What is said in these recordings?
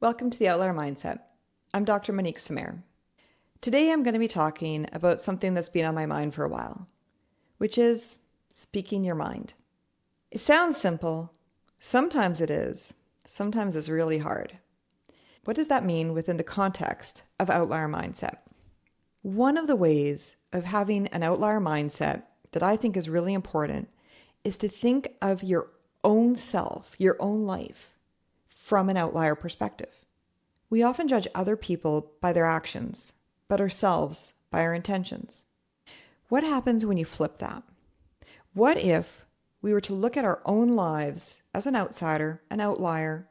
Welcome to the Outlier Mindset. I'm Dr. Monique Samir. Today I'm going to be talking about something that's been on my mind for a while, which is speaking your mind. It sounds simple. Sometimes it is. Sometimes it's really hard. What does that mean within the context of Outlier Mindset? One of the ways of having an outlier mindset that I think is really important is to think of your own self, your own life, from an outlier perspective. We often judge other people by their actions, but ourselves by our intentions. What happens when you flip that? What if we were to look at our own lives as an outsider, an outlier?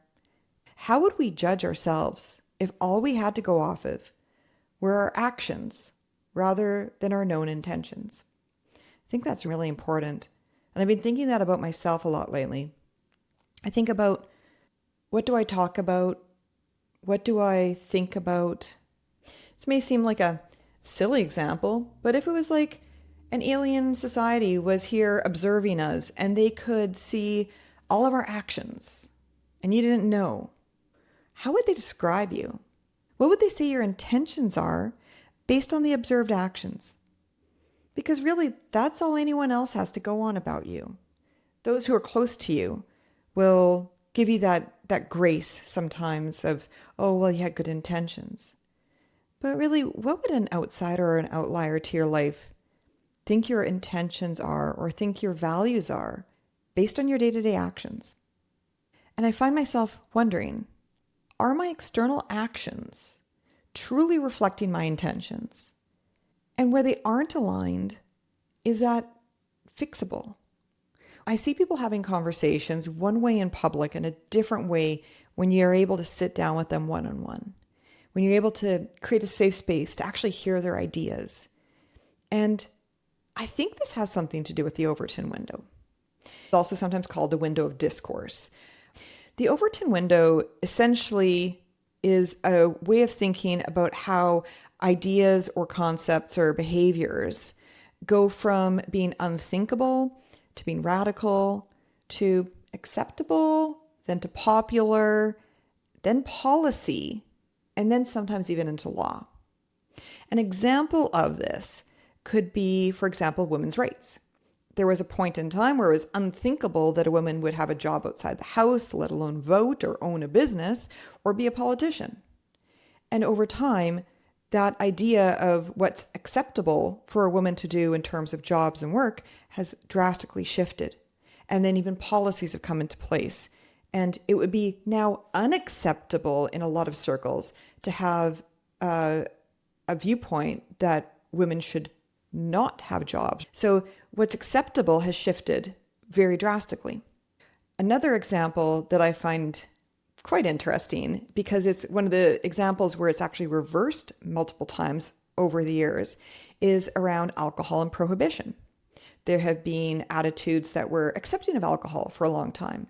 How would we judge ourselves if all we had to go off of were our actions rather than our known intentions? I think that's really important. And I've been thinking that about myself a lot lately. I think about, what do I talk about? What do I think about? This may seem like a silly example, but if it was like an alien society was here observing us and they could see all of our actions and you didn't know, how would they describe you? What would they say your intentions are based on the observed actions? Because really, that's all anyone else has to go on about you. Those who are close to you will give you that grace sometimes of, oh, well, you had good intentions. But really, what would an outsider or an outlier to your life think your intentions are or think your values are based on your day-to-day actions? And I find myself wondering, are my external actions truly reflecting my intentions? And where they aren't aligned, is that fixable? I see people having conversations one way in public and a different way when you're able to sit down with them one-on-one, when you're able to create a safe space to actually hear their ideas. And I think this has something to do with the Overton window. It's also sometimes called the window of discourse. The Overton window essentially is a way of thinking about how ideas or concepts or behaviors go from being unthinkable to being radical, to acceptable, then to popular, then policy, and then sometimes even into law. An example of this could be, for example, women's rights. There was a point in time where it was unthinkable that a woman would have a job outside the house, let alone vote or own a business or be a politician. And over time, that idea of what's acceptable for a woman to do in terms of jobs and work has drastically shifted. And then even policies have come into place. And it would be now unacceptable in a lot of circles to have a viewpoint that women should not have jobs. So what's acceptable has shifted very drastically. Another example that I find quite interesting, because it's one of the examples where it's actually reversed multiple times over the years, is around alcohol and prohibition. There have been attitudes that were accepting of alcohol for a long time.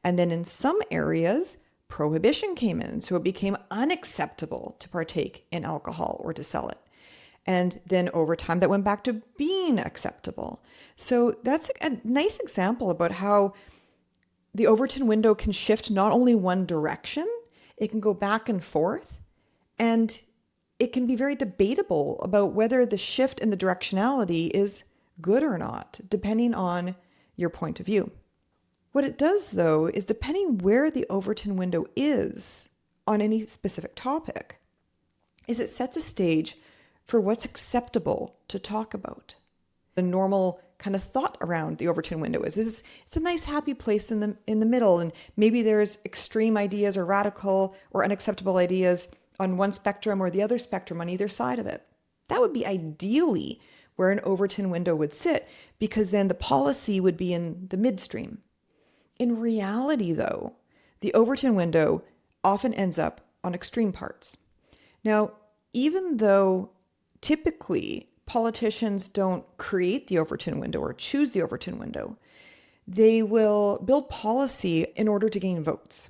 And then in some areas, prohibition came in. So it became unacceptable to partake in alcohol or to sell it. And then over time, that went back to being acceptable. So that's a nice example about how the Overton window can shift not only one direction, it can go back and forth, and it can be very debatable about whether the shift in the directionality is good or not, depending on your point of view. What it does, though, is depending where the Overton window is on any specific topic, is it sets a stage for what's acceptable to talk about. The normal kind of thought around the Overton window is it's a nice happy place in the middle, and maybe there's extreme ideas or radical or unacceptable ideas on one spectrum or the other spectrum on either side of it. That would be ideally where an Overton window would sit, because then the policy would be in the midstream. In reality, though, the Overton window often ends up on extreme parts. Now, even though typically politicians don't create the Overton window or choose the Overton window, they will build policy in order to gain votes.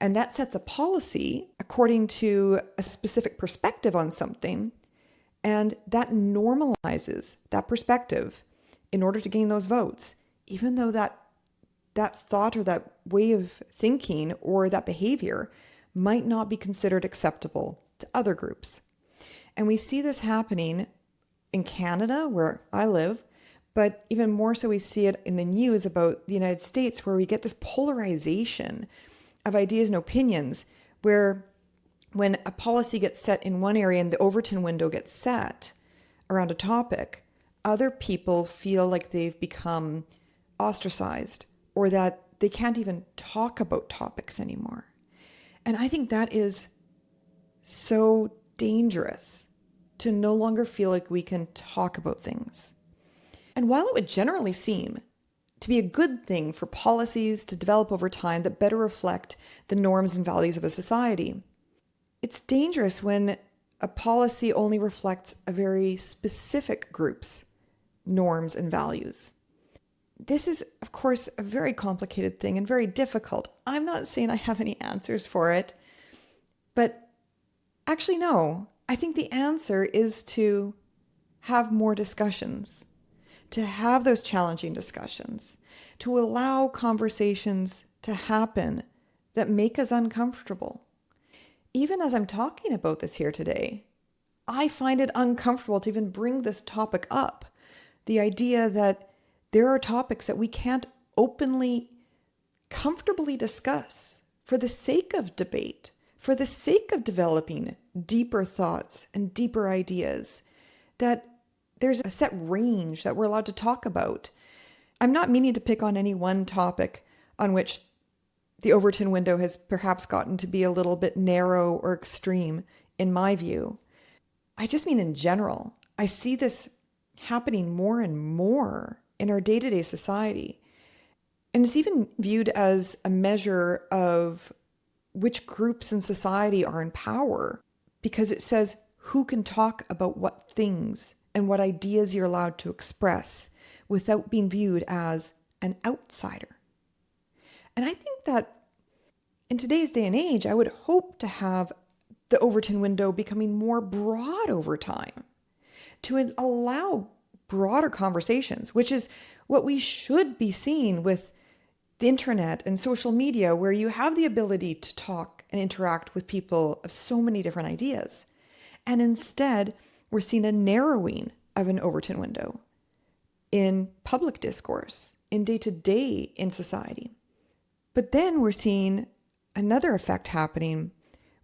And that sets a policy according to a specific perspective on something, and that normalizes that perspective in order to gain those votes, even though that thought or that way of thinking or that behavior might not be considered acceptable to other groups. And we see this happening in Canada, where I live, but even more so we see it in the news about the United States, where we get this polarization of ideas and opinions, where when a policy gets set in one area and the Overton window gets set around a topic, other people feel like they've become ostracized or that they can't even talk about topics anymore. And I think that is so dangerous, to no longer feel like we can talk about things. And while it would generally seem to be a good thing for policies to develop over time that better reflect the norms and values of a society, it's dangerous when a policy only reflects a very specific group's norms and values. This is, of course, a very complicated thing and very difficult. I'm not saying I have any answers for it, but actually, no. I think the answer is to have more discussions, to have those challenging discussions, to allow conversations to happen that make us uncomfortable. Even as I'm talking about this here today, I find it uncomfortable to even bring this topic up. The idea that there are topics that we can't openly, comfortably discuss for the sake of debate, for the sake of developing deeper thoughts and deeper ideas, that there's a set range that we're allowed to talk about. I'm not meaning to pick on any one topic on which the Overton window has perhaps gotten to be a little bit narrow or extreme in my view. I just mean in general. I see this happening more and more in our day-to-day society. And it's even viewed as a measure of which groups in society are in power, because it says who can talk about what things and what ideas you're allowed to express without being viewed as an outsider. And I think that in today's day and age, I would hope to have the Overton window becoming more broad over time, to allow broader conversations, which is what we should be seeing with the internet and social media, where you have the ability to talk and interact with people of so many different ideas. And instead, we're seeing a narrowing of an Overton window in public discourse, in day-to-day in society. But then we're seeing another effect happening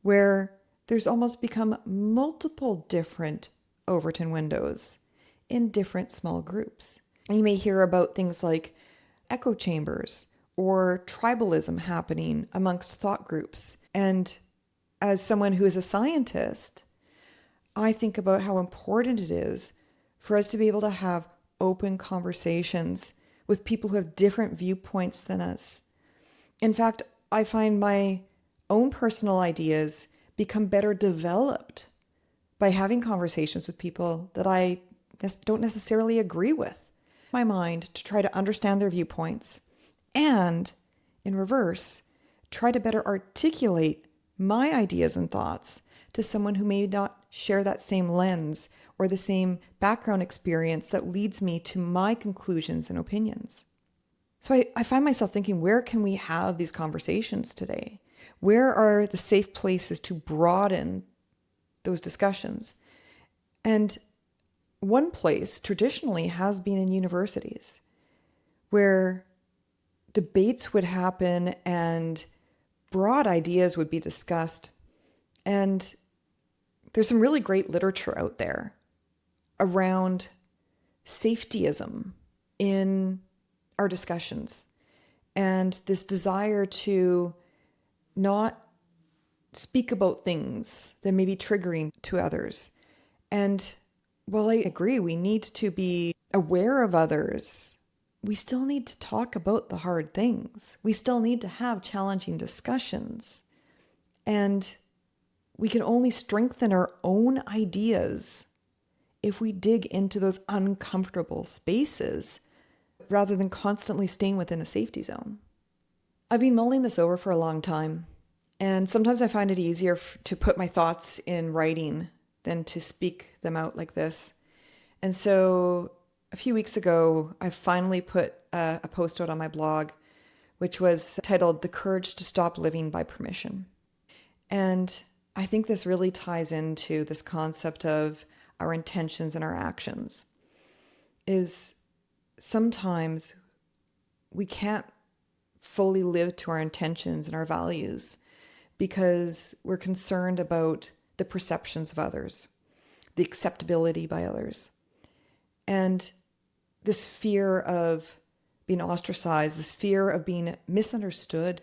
where there's almost become multiple different Overton windows in different small groups. And you may hear about things like echo chambers or tribalism happening amongst thought groups. And as someone who is a scientist, I think about how important it is for us to be able to have open conversations with people who have different viewpoints than us. In fact, I find my own personal ideas become better developed by having conversations with people that I don't necessarily agree with. My mind to try to understand their viewpoints and, in reverse, try to better articulate my ideas and thoughts to someone who may not share that same lens or the same background experience that leads me to my conclusions and opinions. So I find myself thinking, where can we have these conversations today? Where are the safe places to broaden those discussions? And one place traditionally has been in universities, where debates would happen and broad ideas would be discussed. And there's some really great literature out there around safetyism in our discussions and this desire to not speak about things that may be triggering to others. And while I agree we need to be aware of others, we still need to talk about the hard things. We still need to have challenging discussions. And we can only strengthen our own ideas if we dig into those uncomfortable spaces rather than constantly staying within a safety zone. I've been mulling this over for a long time, and sometimes I find it easier to put my thoughts in writing than to speak them out like this. And so a few weeks ago, I finally put a post out on my blog, which was titled "The Courage to Stop Living by Permission." And I think this really ties into this concept of our intentions and our actions. Is sometimes we can't fully live to our intentions and our values because we're concerned about the perceptions of others, the acceptability by others. And this fear of being ostracized, this fear of being misunderstood,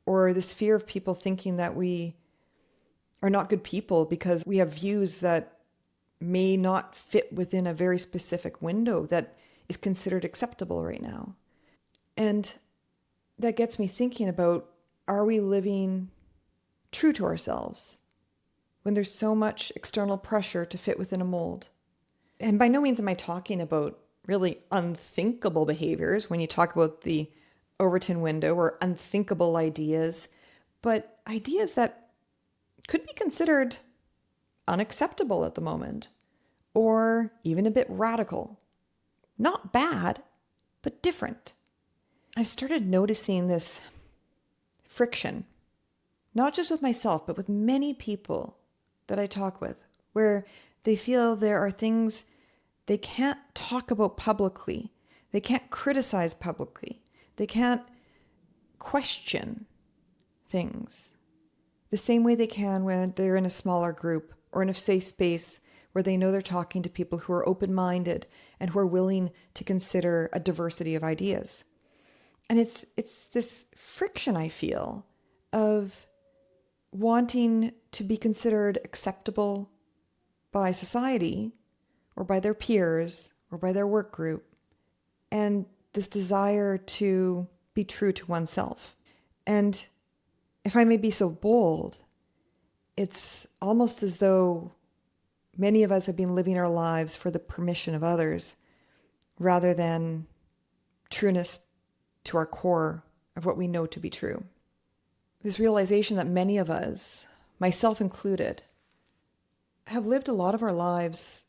or this fear of people thinking that we are not good people because we have views that may not fit within a very specific window that is considered acceptable right now. And that gets me thinking about, are we living true to ourselves when there's so much external pressure to fit within a mold? And by no means am I talking about really unthinkable behaviors when you talk about the Overton window, or unthinkable ideas, but ideas that could be considered unacceptable at the moment, or even a bit radical. Not bad, but different. I've started noticing this friction, not just with myself, but with many people that I talk with, where they feel there are things they can't talk about publicly. They can't criticize publicly. They can't question things the same way they can when they're in a smaller group or in a safe space where they know they're talking to people who are open-minded and who are willing to consider a diversity of ideas. And it's this friction I feel of wanting to be considered acceptable by society or by their peers or by their work group, and this desire to be true to oneself. And if I may be so bold, it's almost as though many of us have been living our lives for the permission of others rather than trueness to our core of what we know to be true. This realization that many of us, myself included, have lived a lot of our lives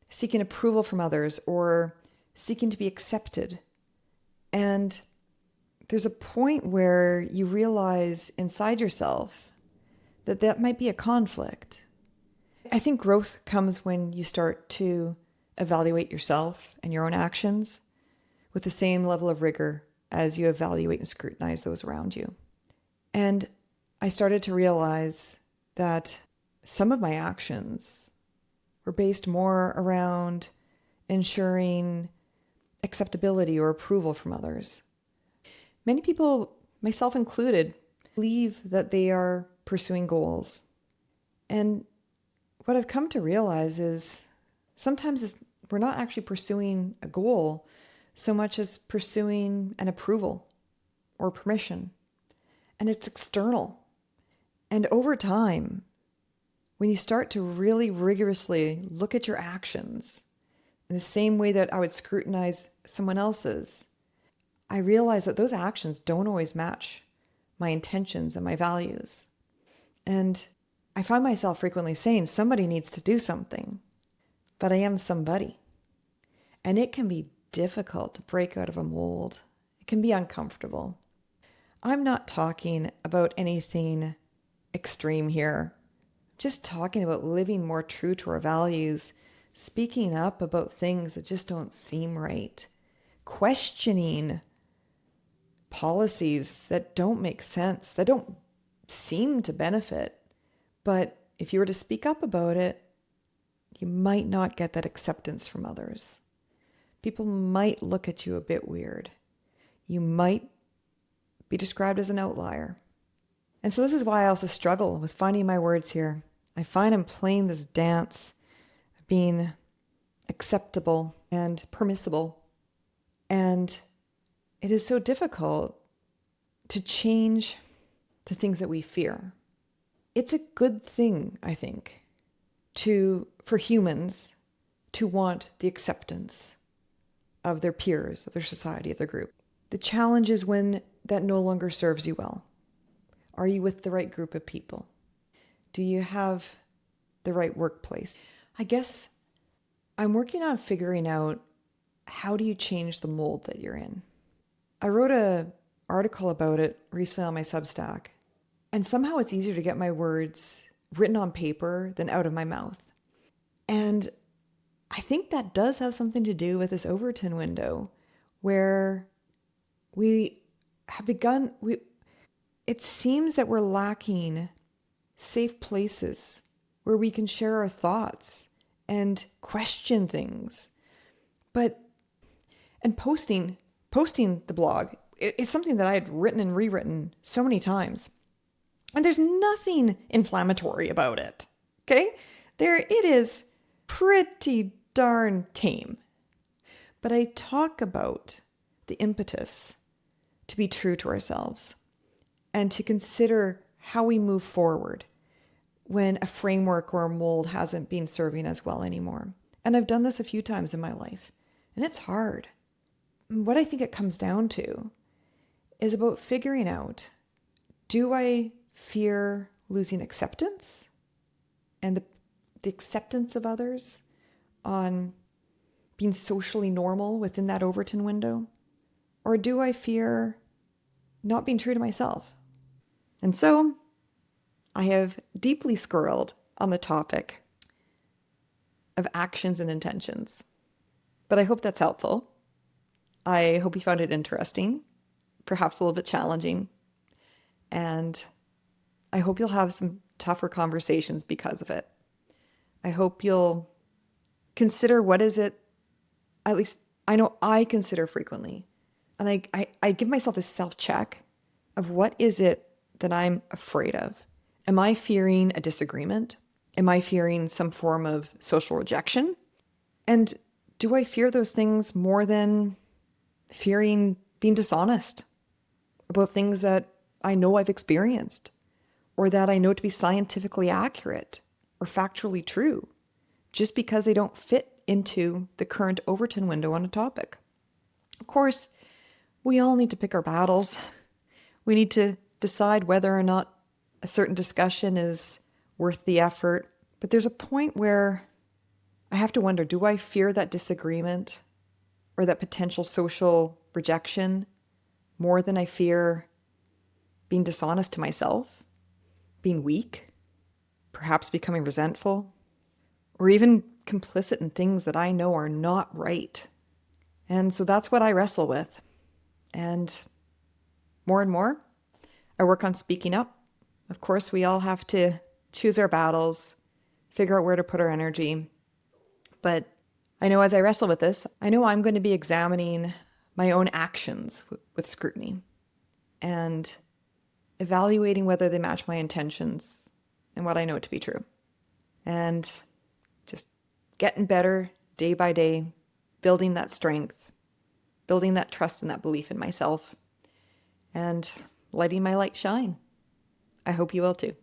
seeking approval from others or seeking to be accepted. And there's a point where you realize inside yourself that that might be a conflict. I think growth comes when you start to evaluate yourself and your own actions with the same level of rigor as you evaluate and scrutinize those around you. And I started to realize that some of my actions were based more around ensuring acceptability or approval from others. Many people, myself included, believe that they are pursuing goals. And what I've come to realize is sometimes we're not actually pursuing a goal so much as pursuing an approval or permission. And it's external. And over time, when you start to really rigorously look at your actions in the same way that I would scrutinize someone else's, I realize that those actions don't always match my intentions and my values. And I find myself frequently saying somebody needs to do something, but I am somebody. And it can be difficult to break out of a mold. It can be uncomfortable. I'm not talking about anything extreme here. Just talking about living more true to our values, speaking up about things that just don't seem right, questioning policies that don't make sense, that don't seem to benefit. But if you were to speak up about it, you might not get that acceptance from others. People might look at you a bit weird. You might be described as an outlier. And so this is why I also struggle with finding my words here. I find I'm playing this dance of being acceptable and permissible. And it is so difficult to change the things that we fear. It's a good thing, I think, for humans to want the acceptance of their peers, of their society, of their group. The challenge is when that no longer serves you well. Are you with the right group of people? Do you have the right workplace? I guess I'm working on figuring out, how do you change the mold that you're in? I wrote an article about it recently on my Substack, And somehow it's easier to get my words written on paper than out of my mouth. And I think that does have something to do with this Overton window where we have begun, it seems that we're lacking safe places where we can share our thoughts and question things. And posting the blog, it's something that I had written and rewritten so many times. And there's nothing inflammatory about it. Okay? It is pretty darn tame. But I talk about the impetus to be true to ourselves and to consider how we move forward when a framework or a mold hasn't been serving us well anymore. And I've done this a few times in my life, and it's hard. What I think it comes down to is about figuring out, do I fear losing acceptance and the acceptance of others on being socially normal within that Overton window? Or do I fear not being true to myself? And so I have deeply squirreled on the topic of actions and intentions. But I hope that's helpful. I hope you found it interesting, perhaps a little bit challenging. And I hope you'll have some tougher conversations because of it. I hope you'll consider what is it, at least I know I consider frequently. And I give myself this self-check of what is it that I'm afraid of? Am I fearing a disagreement? Am I fearing some form of social rejection? And do I fear those things more than fearing being dishonest about things that I know I've experienced or that I know to be scientifically accurate or factually true just because they don't fit into the current Overton window on a topic? Of course, we all need to pick our battles. We need to decide whether or not a certain discussion is worth the effort. But there's a point where I have to wonder, do I fear that disagreement or that potential social rejection more than I fear being dishonest to myself, being weak, perhaps becoming resentful, or even complicit in things that I know are not right? And so that's what I wrestle with. And more, I work on speaking up. Of course, we all have to choose our battles, figure out where to put our energy. But I know as I wrestle with this, I know I'm going to be examining my own actions with scrutiny and evaluating whether they match my intentions and what I know to be true. And just getting better day by day, building that strength, building that trust and that belief in myself, and letting my light shine. I hope you will too.